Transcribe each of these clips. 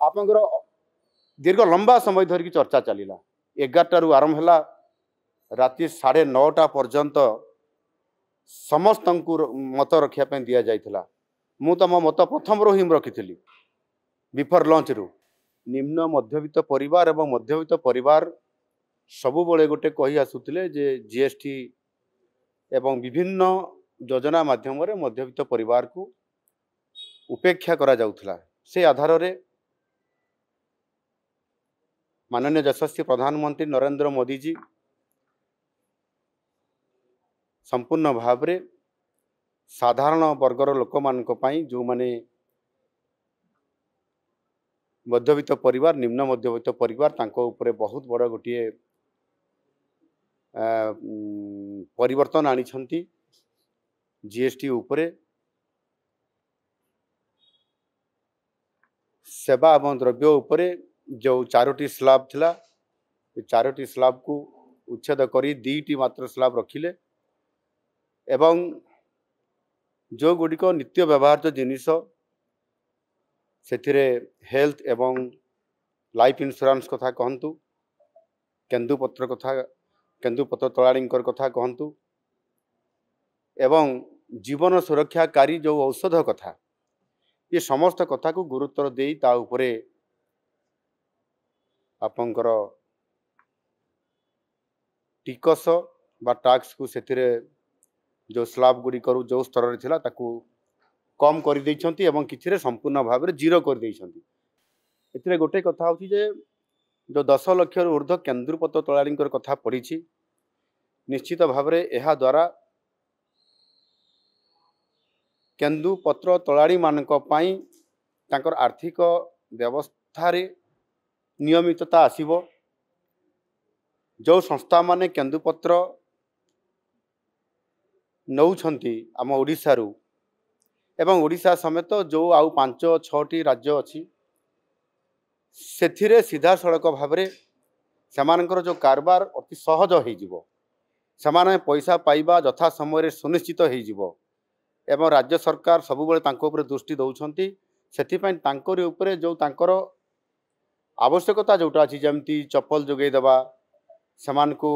आपंकर दीर्घ लंबा समय धरिकी चर्चा चलला 11 आरंभ है राति 9:30 पर्यंत समस्त मत रखापी दि जाता मु तो मो मत प्रथम रो ही रखी बिफोर लंच रु निम्न मध्यवित्त परिवार एवं मध्यवित्त परिवार सबु बड़े गोटे कही आसुतिले जे जीएसटी एवं विभिन्न योजना माध्यम रे मध्यवित्त परिवार को उपेक्षा करा जाउथला। से आधार रे माननीय यशस्वी प्रधानमंत्री नरेंद्र मोदी जी संपूर्ण भाव रे साधारण वर्गर लोक मान जो माने मध्यवित्त परिवार निम्न मध्यवित्त परिवार तांको उपरे बहुत बड़ गोटे परिवर्तन आनी जीएसटी उपरे सेवा एवं द्रव्य उपरे जो 4टी स्लैब थिला 4टी स्लैब को उच्छेद करी 2टी मात्र स्लैब रखिले एवं जो गुड़िक नित्य व्यवहार्य जिनिस से हेल्थ एवं लाइफ इंश्योरेंस कथा कहतु केन्दुपत्र कथा केन्दुपत्र तलाड़ींकर कथा कहतु एवं जीवन सुरक्षाकारी जो औषध कथा ये समस्त कथा को गुरुत्व दे उपरे आपंकर टिकस बा टैक्स को से जो स्लैब गुड़िक जो स्तर रे थिला ताकू कम कर देइछंती एवं किछि संपूर्ण भाव में जीरो कर देइछंती। एथिरे गोटे कथा होची जे जो 10 लाख रु ऊर्ध्व केन्दुपत्र तलाड़ींकर कथा पड़ी निश्चित भाव में यह द्वारा केन्दुपत्र तलाड़ी मानक पई तांकर आर्थिक व्यवस्था रे नियमितता आसीबो। जो संस्था माने केन्दुपत्र नौछंती आम ओडिशा रु एवं ओडिशा समेत जो आउ 5-6टी राज्य अच्छी से सीधा सड़क भाव में सेमानकर जो कारबार अति सहज हो सेमाने पैसा पाइबा यथा समय सुनिश्चित हो एवं राज्य सरकार सबुबले तांको उपरे दृष्टि दौरान से जो तांकर आवश्यकता जोटा अच्छी जमती चप्पल जोगे देवा सेमान को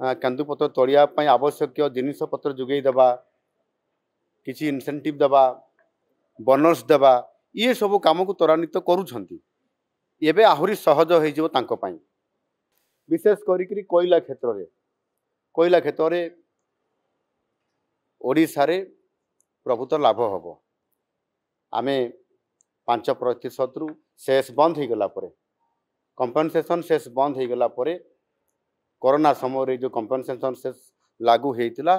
केन्दुपत्र तोड़िया आवश्यक जिनिसपत्र जोगे देवा किसी इनसेंटिव देवा बोनस देवा ये सब काम को त्वरान्वित करुछंती एबे आहुरी सहज हो तांको पाई विशेष करी कोयला क्षेत्र रे ओडिशा रे प्रभुत लाभ हम आमे 5% रु सेस बंद हो गला परे कंपनसेशन सेस बंद हो गला परे कोरोना समय जो कंपनसेशन सेस लागू होता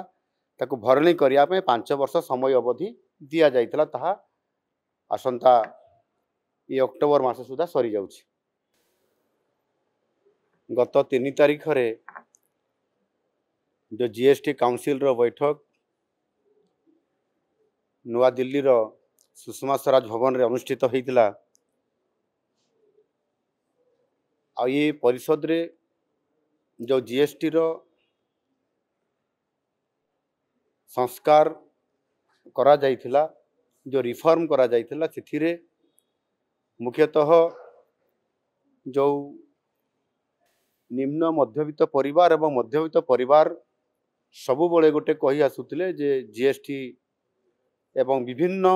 ताकू भरणी करने 5 वर्ष समय अवधि दि जाइथिला ताहा आसंता ये अक्टोबर मास सुधा सरी जाउछि। गत 3 तारीख रे जो जीएसटी काउंसिल रो बैठक नुआ दिल्ली रो सुषमा स्वराज भवन रे अनुष्ठित होइतिला। आ ये परिषद रे जो जीएसटी रो संस्कार करा जाइथिला जो रिफॉर्म करा जाइथिला सेथिरे मुख्यतः जो निम्न मध्यवित्त परिवार एवं मध्यवित्त परिवार सबु बड़े गोटे कही आसुतिले जे जीएसटी एवं विभिन्न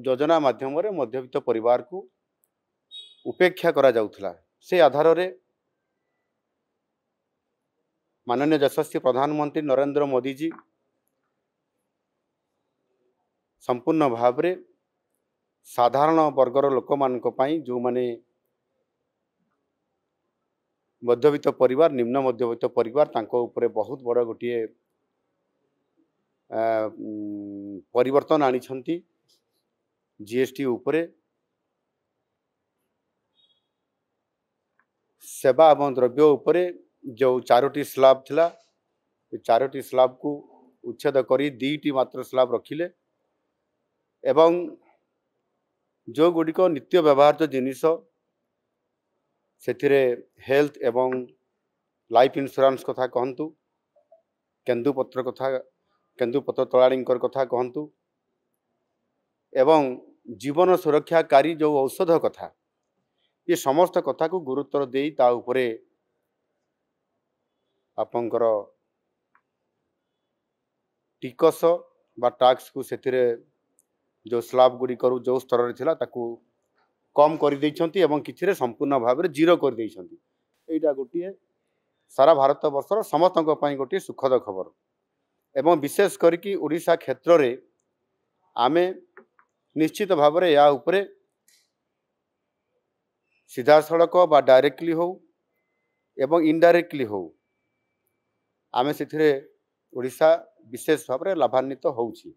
योजना माध्यम रे मध्यवित्त परिवार को उपेक्षा करा जाउथला। से आधार रे माननीय यशस्वी प्रधानमंत्री नरेंद्र मोदी जी संपूर्ण भाव में साधारण वर्गर लोक मान जो माने मध्यवित्त परिवार निम्न मध्यवित्त परिवार तांको उपरे बहुत बड़ गोटे परिवर्तन आनी जीएसटी उपरे सेवा एवं द्रव्य उपरे जो 4टी स्लैब थिला 4टी स्लैब को उच्छेद करी 2टी मात्र स्लैब रखिले एवं जो गुड़िक नित्य व्यवहार्य जिनिस से हेल्थ एवं लाइफ इंश्योरेंस कथा कहतु केन्दुपत्र तलाड़ींकर कथा कहतु एवं जीवन सुरक्षाकारी जो औषध कथा ये समस्त कथा को गुरुत्व देई ता उपरे आपंकर टिकस बा टैक्स को सेतिरे जो स्लैब गुडी करू जो स्तर रे थिला ताकू कम कर देइछंती एवं किछि रे संपूर्ण भाव में जीरो कर देइछंती। एटा गोटिए सारा भारत वर्षर समस्तक पई गोटिए सुखद खबर एवं विशेष करिकी ओडिशा क्षेत्र रे आमे निश्चित भाव में या उपरे सीधा सड़क बा डायरेक्टली हो एवं इनडायरेक्टली हो आमे सेथिरे ओडिशा विशेष भाव में लाभान्वित होउछि।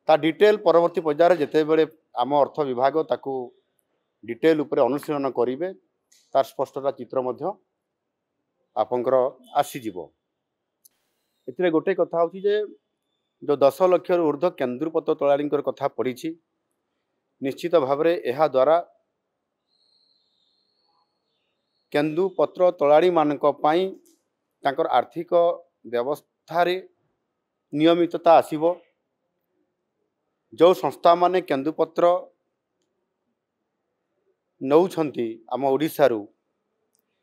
ता डिटेल परवर्ती पर्यायर जेते बेले आम अर्थ विभाग ताकू डिटेल उपरे अनुशीलन करिवे तार स्पष्टता चित्र मध्य आपंकर आसीजिवो। एथिरे गोटे कथा होछि जे जो 10 लाख ऊर्ध्व केन्दुपत्र तोलाड़ी कथा पड़ी निश्चित भाव में यह द्वारा केन्दुपत्र तोलाड़ी मानक पई तांकर आर्थिक व्यवस्था रे नियमितता आसीबो। जो संस्था माने केन्दुपत्र नौछंती आम ओडिशारू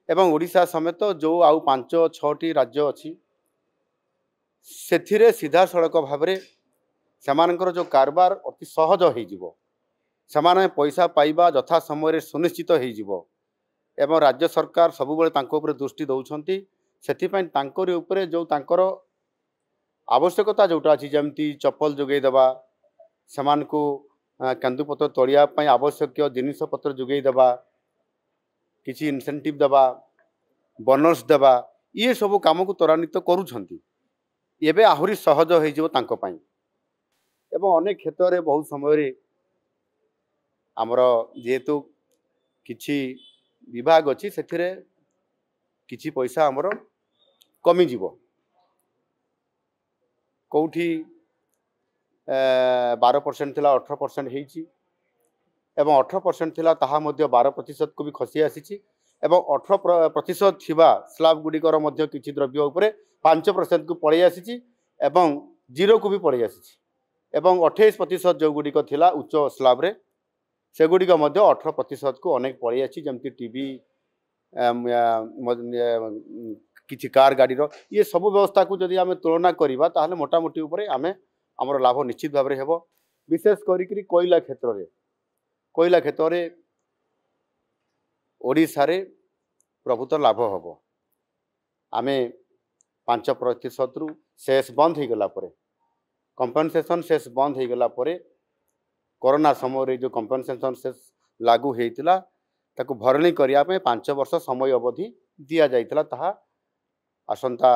एवं ओडिशा समेत जो आउ 5-6टी राज्य अच्छी सेथिरे सीधा सड़क भाव में सेमानकर जो कारबार अति सहज हो सेमाने पैसा पाइबा यथा समय सुनिश्चित हो एवं राज्य सरकार सबुबले तांको उपरे दृष्टि दौरान सेथिपाई तांकरी उपरे जो तांकर आवश्यकता जोटा अच्छी जमती चप्पल जोगई देवा सेमानकु केन्दुपत्र तोड़िया पई आवश्यक जिनिस पत्र जोगई देवा किसी इनसेंटिव देवा बोनस देवा ये सब काम को त्वरान्वित करुछंती एबे आहुरी सहज हो तांको पई एवं अनेक क्षेत्र में बहुत समय आमर जेहेतु किछि विभाग अच्छी से किछि पैसा आमर कमी जीवो कौठी 12% थिला 18% हेची एवं 18% थिला ताहा मध्य 12% को भी खसी आसी एवं 18% थिबा स्लैब गुडिकर मध्य किछि द्रव्य उपरे 5% को पड़े आसी एवं 0 को भी पड़े आसी एवं 28% जो गुडिक थिला उच्च स्लैब रे से गुडिक मध्य 18% को अनेक पड़े आसी जमती टीवी किछि कार गाड़ी रो ये सब व्यवस्था को जदि आमे तुलना करिबा ताहले मोटामोटी उपरे आमे हमर लाभ निश्चित भाव में हेबो। विशेष करी कोयला क्षेत्र रे ओडिशा रे प्रभुत लाभ हेबो। आमे 5% रु शेष बंद हो गला परे कंपनसेशन शेष बंद हो गला परे कोरोना समय जो कंपनसेशन शेष लागू होइतिला ताकू भरणी करिया पे 5 वर्ष समय अवधि दिया जाइतिला ताहा आसंता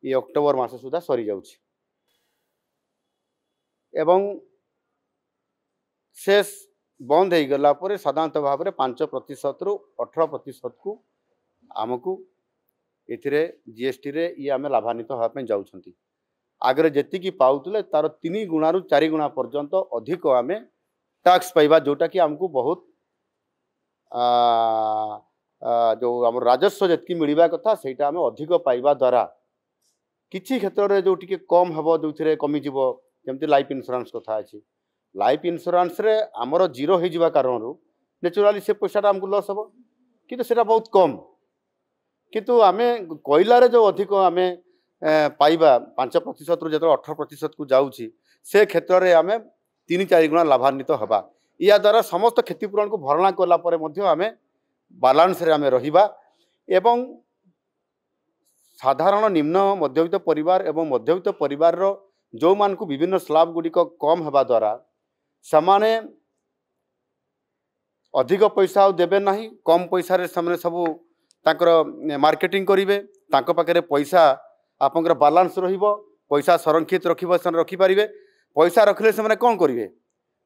ये अक्टोबर मास सुधा सरी जाउछि एवं शेष बंद हो गला परे साधारणतः भाव में 5% रु 18% को आमको एथिरे जीएसटी रे ये आमे लाभान्वित होगा जाउछंती आगरे जेतिकी पाउतले तार 3 गुणा रु 4 गुणा पर्यंत अधिक आमे टैक्स पाइबा जोटा कि हमको बहुत जो आम राजस्व जी मिलवा कथा सेटा आम अधिक पाइबा द्वारा किसी क्षेत्र में जो टी कम हम जो कमिज जमती लाइफ इंश्योरेंस कथा अच्छी लाइफ इंश्योरेंस रे आमर जीरो हो कारण नेचुराली से पैसा आमको लस हम कि बहुत कम किंतु आमे कोयलार जो अधिक आम पाइबा 5% रु जो 18% को जाऊँगी से क्षेत्र में आम 3-4 गुणा लाभान्वित हवा या द्वारा समस्त क्षतिपूरण को भरणा कला आम बालांस रे आमे रहिबा एवं साधारण निम्न मध्यवित्त परिवार एवं मध्यवित्त परिवार रो जो मान को विभिन्न स्लैब गुडिक कम हेबा द्वारा समाने अधिक पैसा देबे नहीं कम पैसा रे सामने सब तांकर मार्केटिंग करिवे तांको पाखरे पैसा आपनकर बालांस रहिबो पैसा संरक्षित रखिबो सन रखि पारिबे पैसा रखले से माने कोन करिवे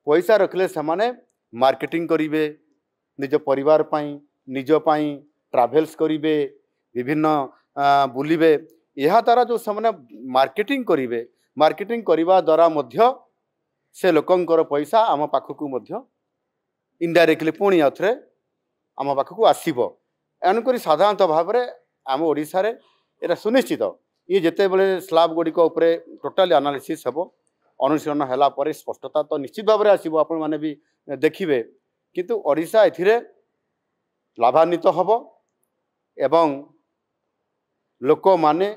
पैसा रखले से माने मार्केटिंग करिवे निज परिवार पई निज पई ट्रैवल्स करिवे विभिन्न बुलिबे यह द्वारा जो से मार्केटिंग करिवे मार्केटिंग करिवा द्वारा मध्य से लोकंकर पैसा आम पाखकु मध्य इनडायरेक्टली पुणी आउथरे आम पाखकु आसीबो एणुकरी साधारणतः भाव में आम ओडिशा रे एटा सुनिश्चित ये जेते बेले स्लैब गुडिक उपरे टोटाली एनालिसिस हेबो अनुशीलन हैला परे स्पष्टता तो निश्चित भाव में आसीबो आपण माने भी देखिबे किंतु ओडिशा एथिरे लाभान्वित हब एवं लोक माने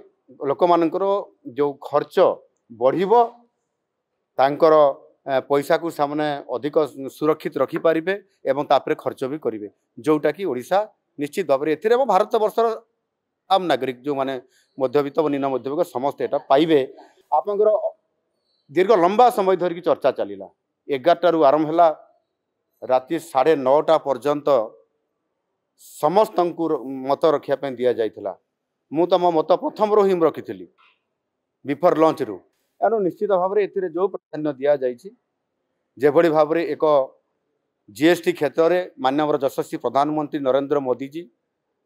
लोक मानकर जो खर्च बढ़िबो तांकर पैसा को सामने अधिक सुरक्षित रखिपारे एवं तापर खर्च भी करेंगे जोटा कि ओडिशा निश्चित भाव में एथिरे भारत वर्षर आम नागरिक जो माने मध्यवित्त निम्न मध्यवित्त समस्त एटा पाइबे। आपंकर दीर्घ लंबा समय धरिकी चर्चा चलला 11 आरंभ है राति 9:30 पर्यंत समस्त मत रखापी दि जाता मु तो मो मत प्रथम रो ही रखी बिफोर लंच रु एणु निश्चित भाव में ए जो प्राधान्य दि जाभली भाव में एक जीएसटी क्षेत्र में माननीय यशस्वी प्रधानमंत्री नरेंद्र मोदी जी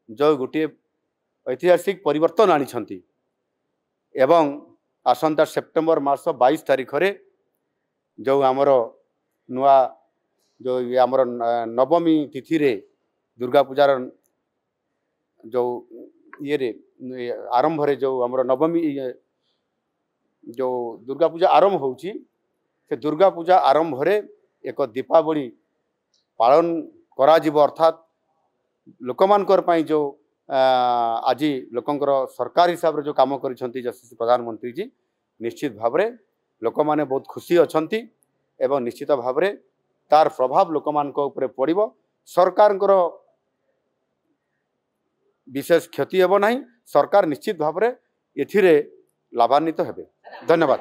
जो गोटे ऐतिहासिक परिवर्तन आनी एवं आसंता सेप्टेम्बर मास 22 तारीख रे जो आमर नुआ जो आमर नवमी तिथि रे दुर्गा पूजार जो ये आरंभ रे जो आमर नवमी जो दुर्गा पूजा आरंभ होउची से दुर्गा पूजा आरंभ रे एक दीपावली पालन करा जीव अर्थात लोकमानकर पई जो आज लोकंकर सरकार हिसाब रे जो काम करिसंती यशस्वी प्रधानमंत्री जी निश्चित भाव में लोक माने बहुत खुशी अछंती एवं निश्चित भाव में तार प्रभाव लोक मान पड़ो सरकार विशेष क्षति हेब नहीं सरकार निश्चित भाव में एथिरे लाभान्वित हेबे। धन्यवाद।